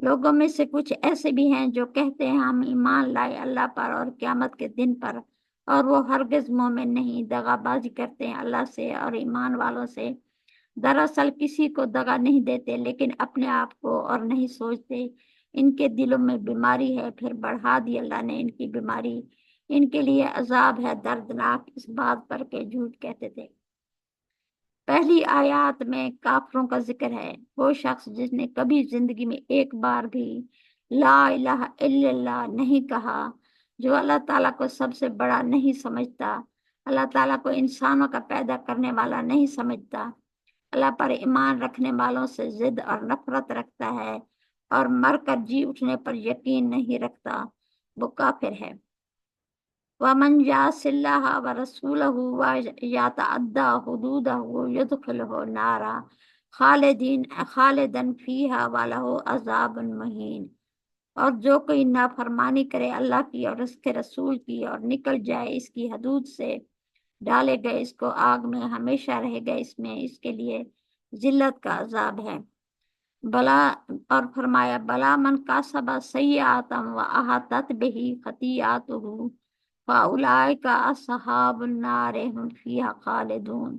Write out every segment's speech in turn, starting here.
لوگوں میں سے کچھ ایسے بھی ہیں جو کہتے ہیں ہم ایمان لائے اللہ پر اور قیامت کے دن پر، اور وہ ہرگز مومن نہیں، دغا بازی کرتے ہیں اللہ سے اور ایمان والوں سے۔ دراصل کسی کو دغا نہیں دیتے لیکن اپنے آپ کو، اور نہیں سوچتے ان کے دلوں میں بیماری ہے، پھر بڑھا دی اللہ نے ان کی بیماری، ان کے لیے عذاب ہے دردناک اس بات پر کہ جھوٹ کہتے تھے۔ پہلی آیات میں کافروں کا ذکر ہے۔ وہ شخص جس نے کبھی زندگی میں ایک بار بھی لا الہ الا اللہ نہیں کہا، جو اللہ تعالیٰ کو سب سے بڑا نہیں سمجھتا، اللہ تعالیٰ کو انسانوں کا پیدا کرنے والا نہیں سمجھتا، اللہ پر ایمان رکھنے والوں سے ضد اور نفرت رکھتا ہے، اور مر کر جی اٹھنے پر یقین نہیں رکھتا، وہ کافر ہے۔ وَمَنْ يَعْصِ اللَّهَ وَرَسُولَهُ وَيَتَعَدَّ حُدُودَهُ يُدْخِلْهُ نَارًا خَالِدًا فِيهَا وَلَهُ عَذَابٌ مُهِينٌ۔ اور جو کوئی نافرمانی کرے اللہ کی اور اس کے رسول کی اور نکل جائے اس کی حدود سے، ڈالے گئے اس کو آگ میں، ہمیشہ رہے گا اس میں، اس کے لیے ذلت کا عذاب ہے۔ بلا، اور فرمایا بلا من کاسب سیئاتم واحاطت بہ خطیئاتہ فاولئک اصحاب النار هم فیہا خالدون۔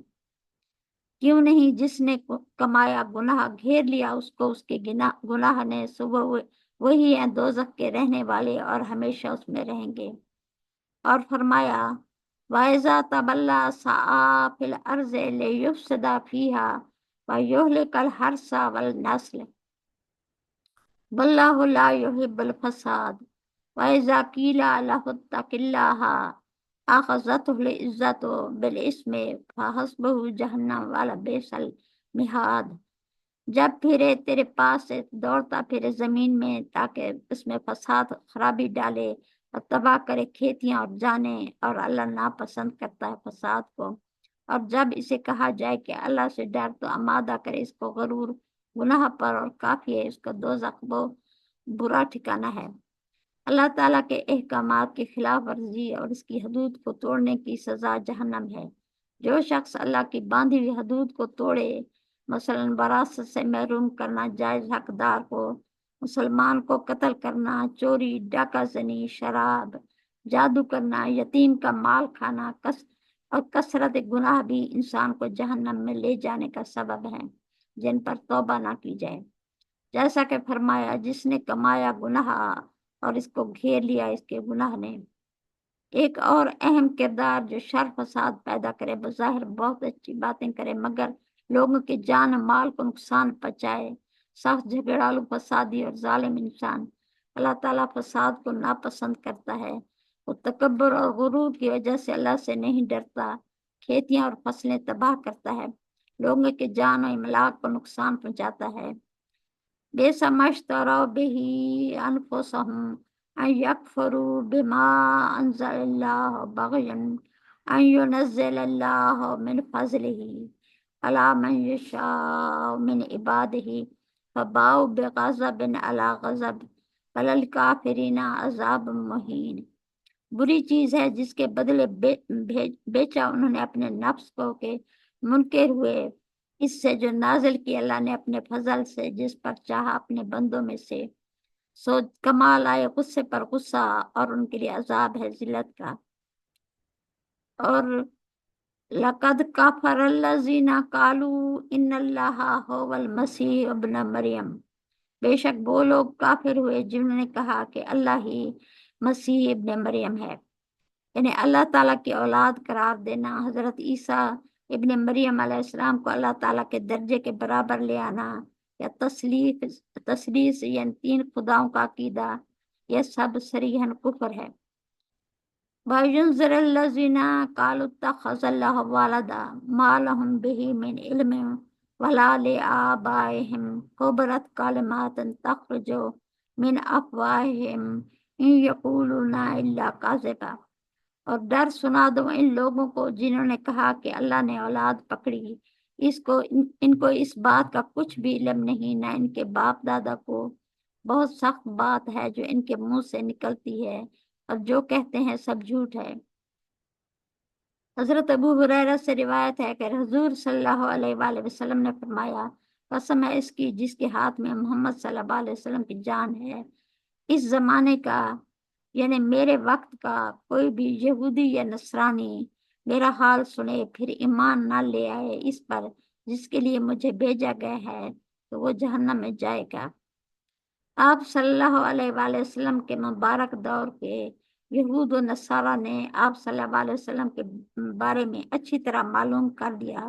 کیوں نہیں جس نے کمایا گناہ گھیر لیا اس کو اس کے گناہ نے، صبح وہی ہیں دوزخ کے رہنے والے اور ہمیشہ اس میں رہیں گے۔ اور فرمایا وَإِذَا تَبَلَّى سَعَىٰ فِي الْأَرْضِ لِيُفْسِدَ فِيهَا وَيُهْلِكَ الْحَرْثَ وَالنَّسْلَ وَاللَّهُ لَا يُحِبُّ الْفَسَادَ وَإِذَا قِيلَ لَهُ اتَّقِ اللَّهَ أَخَذَتْهُ الْعِزَّةُ بِالْإِثْمِ فَحَسْبُهُ جَهَنَّمُ وَلَبِئْسَ الْمِہَادُ۔ جب پھرے تیرے پاس سے دوڑتا پھرے زمین میں تاکہ اس میں فساد خرابی ڈالے اور تباہ کرے کھیتیاں اور جانے، اور اللہ ناپسند کرتا ہے فساد کو۔ اور جب اسے کہا جائے کہ اللہ سے ڈر تو آمادہ کرے اس کو غرور گناہ پر، اور کافی ہے اس کا دوزخ وہ برا ٹھکانہ ہے۔ اللہ تعالیٰ کے احکامات کی خلاف ورزی اور اس کی حدود کو توڑنے کی سزا جہنم ہے۔ جو شخص اللہ کی باندھی ہوئی حدود کو توڑے، مثلا وراثت سے محروم کرنا جائز حقدار کو، مسلمان کو قتل کرنا، چوری، ڈاکہ زنی، شراب، جادو کرنا، یتیم کا مال کھانا، اور کثرت گناہ بھی انسان کو جہنم میں لے جانے کا سبب ہیں جن پر توبہ نہ کی جائے۔ جیسا کہ فرمایا جس نے کمایا گناہ اور اس کو گھیر لیا اس کے گناہ نے۔ ایک اور اہم کردار جو شر فساد پیدا کرے، بظاہر بہت اچھی باتیں کرے مگر لوگوں کی جان مال کو نقصان پہنچائے، سخت جھگڑالو، فسادی اور ظالم انسان۔ اللہ تعالیٰ فساد کو ناپسند کرتا ہے۔ وہ تکبر اور غرور کی وجہ سے اللہ سے نہیں ڈرتا، کھیتیاں اور فصلیں تباہ کرتا ہے، لوگوں کے جان و املاک کو نقصان پہنچاتا ہے۔ بئس ما اشتروا به انفسهم ان يكفروا بما انزل الله بغيا ان ينزل الله من فضله على من يشاء من عباده فباءوا بغضب على غضب وللكافرين عذاب مهين۔ بری چیز ہے جس کے بدلے بیچا انہوں نے اپنے نفس کو کہ منکر ہوئے اس سے جو نازل کی اللہ نے اپنے فضل سے جس پر چاہا اپنے بندوں میں سے، سو کمال آئے غصے پر غصہ، اور ان کے لیے عذاب ہے ذلت کا۔ اور لَقَدْ كَفَرَ الَّذِينَ قَالُوا إِنَّ اللَّهَ هُوَ الْمَسِيحُ ابْنُ مریم۔ بے شک وہ لوگ کافر ہوئے جنہوں نے کہا کہ اللہ ہی مسیح ابن مریم ہے، یعنی اللہ تعالیٰ کی اولاد قرار دینا، حضرت عیسیٰ ابن مریم علیہ السلام کو اللہ تعالیٰ کے درجے کے برابر لے آنا، یا تثلیث یعنی تین خداؤں کا عقیدہ، یہ سب صریحاً کفر ہے۔ وَيُنذِرَ الَّذِينَ قَالُوا اتَّخَذَ اللَّهُ وَلَدًا مَا لَهُم بِهِ مِنْ عِلْمٍ وَلَا لِآبَائِهِمْ كَبُرَتْ كَلِمَةٌ تَخْرُجُ مِنْ أَفْوَاهِهِمْ إِنْ يَقُولُونَ إِلَّا كَذِبًا۔ اور ڈر سنا دو ان لوگوں کو جنہوں نے کہا کہ اللہ نے اولاد پکڑی، ان کو اس بات کا کچھ بھی علم نہیں، نہ ان کے باپ دادا کو۔ بہت سخت بات ہے جو ان کے منہ سے نکلتی ہے، اور جو کہتے ہیں سب جھوٹ ہے۔ حضرت ابو ہریرہ سے روایت ہے کہ حضور صلی اللہ علیہ وآلہ وسلم نے فرمایا قسم ہے اس کی جس کے ہاتھ میں محمد صلی اللہ علیہ وسلم کی جان ہے، اس زمانے کا یعنی میرے وقت کا کوئی بھی یہودی یا نصرانی میرا حال سنے پھر ایمان نہ لے آئے اس پر جس کے لیے مجھے بھیجا گیا ہے تو وہ جہنم میں جائے گا۔ آپ صلی اللہ علیہ وآلہ وسلم کے مبارک دور کے یہود و نصارہ نے آپ صلی اللہ علیہ وسلم کے بارے میں اچھی طرح معلوم کر لیا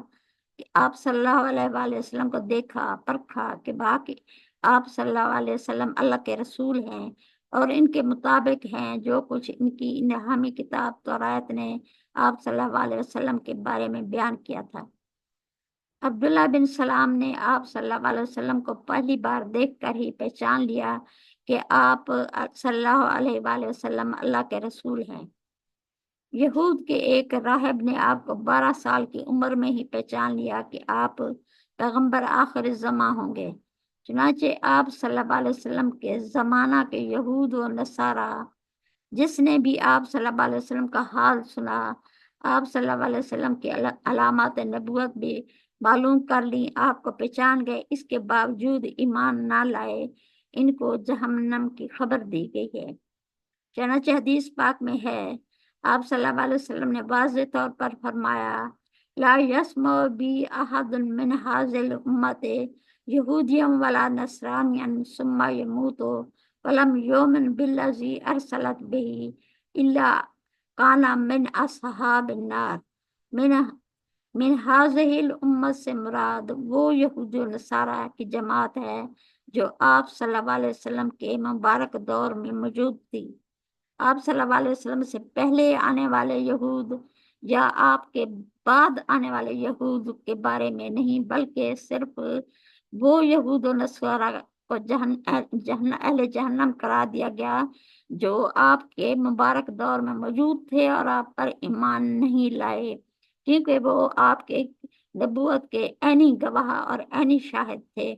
کہ آپ صلی اللہ علیہ وآلہ وسلم کو دیکھا پرکھا کہ باقی آپ صلی اللہ علیہ وسلم اللہ کے رسول ہیں اور ان کے مطابق ہیں جو کچھ ان کی الہامی کتاب توراۃ نے آپ صلی اللہ علیہ وسلم کے بارے میں بیان کیا تھا۔ عبداللہ بن سلام نے آپ صلی اللہ علیہ وسلم کو پہلی بار دیکھ کر ہی پہچان لیا کہ آپ صلی اللہ علیہ وآلہ وسلم اللہ کے رسول ہیں۔ یہود کے ایک راہب نے آپ کو 12 سال کی عمر میں ہی پہچان لیا کہ آپ پیغمبر آخر الزماں ہوں گے۔ چنانچہ آپ صلی اللہ علیہ وسلم کے زمانہ کے یہود و نصارہ جس نے بھی آپ صلی اللہ علیہ وسلم کا حال سنا، آپ صلی اللہ علیہ وسلم کی علامات نبوت بھی معلوم کر لی، آپ کو پہچان گئے، اس کے باوجود ایمان نہ لائے، ان کو جہنم کی خبر دی گئی ہے۔ چنانچہ حدیث پاک میں ہے، آپ صلی اللہ علیہ وسلم نے واضح طور پر فرمایا، لا یسمع بی احد من هذه الامة یہودیا ولا نصرانیا ثم یموت ولم یؤمن بالذی ارسلت به الا کان من اصحاب النار۔ من هذه الامت سے مراد وہ یہود و نصارہ کی جماعت ہے جو آپ صلی اللہ علیہ وسلم کے مبارک دور میں موجود تھی۔ آپ صلی اللہ علیہ وسلم سے پہلے آنے والے یہود یا آپ کے بعد آنے والے یہود کے بارے میں نہیں بلکہ صرف وہ یہود و نصارہ کو اہل جہنم قرار دیا گیا جو آپ کے مبارک دور میں موجود تھے اور آپ پر ایمان نہیں لائے، کیونکہ وہ آپ کے نبوت کے عینی گواہ اور عینی شاہد تھے۔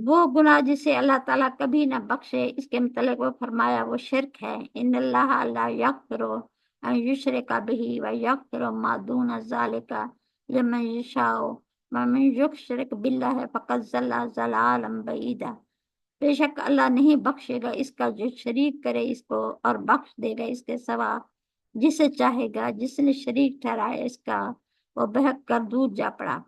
وہ گناہ جسے اللہ تعالیٰ کبھی نہ بخشے، اس کے متعلق وہ فرمایا وہ شرک ہے۔ ان اللہ لا یغفر ان یشرک بہ ویغفر ما دون ذلک لمن یشاء ومن یشرک باللہ فقد ضل ضلالا بعیدا۔ بے شک اللہ نہیں بخشے گا اس کا جو شریک کرے اس کو، اور بخش دے گا اس کے سوا جسے چاہے گا، جس نے شریک ٹھہرایا اس کا وہ بہک کر دور جا پڑا۔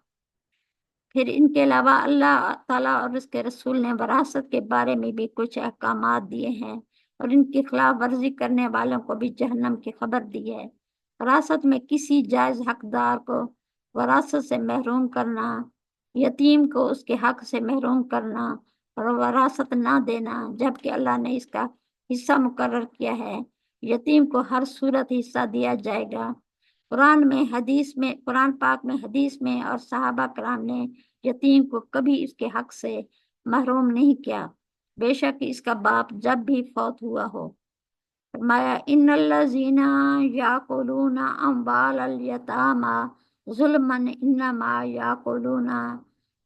پھر ان کے علاوہ اللہ تعالیٰ اور اس کے رسول نے وراثت کے بارے میں بھی کچھ احکامات دیے ہیں اور ان کی خلاف ورزی کرنے والوں کو بھی جہنم کی خبر دی ہے۔ وراثت میں کسی جائز حقدار کو وراثت سے محروم کرنا، یتیم کو اس کے حق سے محروم کرنا اور وراثت نہ دینا، جبکہ اللہ نے اس کا حصہ مقرر کیا ہے۔ یتیم کو ہر صورت حصہ دیا جائے گا۔ قرآن پاک میں، حدیث میں اور صحابہ کرام نے یتیم کو کبھی اس کے حق سے محروم نہیں کیا، بے شک اس کا باپ جب بھی فوت ہوا ہو۔ فرمایا ان الذین یاکلون اموال الیتامی ظلما انما یاکلون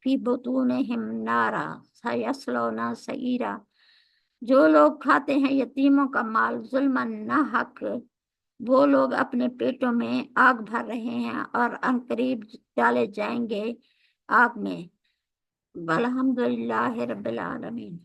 فی بطونہم نارا سیصلون سعیرا۔ جو لوگ کھاتے ہیں یتیموں کا مال ظلماً نہ حق، وہ لوگ اپنے پیٹوں میں آگ بھر رہے ہیں اور عنقریب ڈالے جائیں گے آگ میں۔ والحمدللہ رب العالمین۔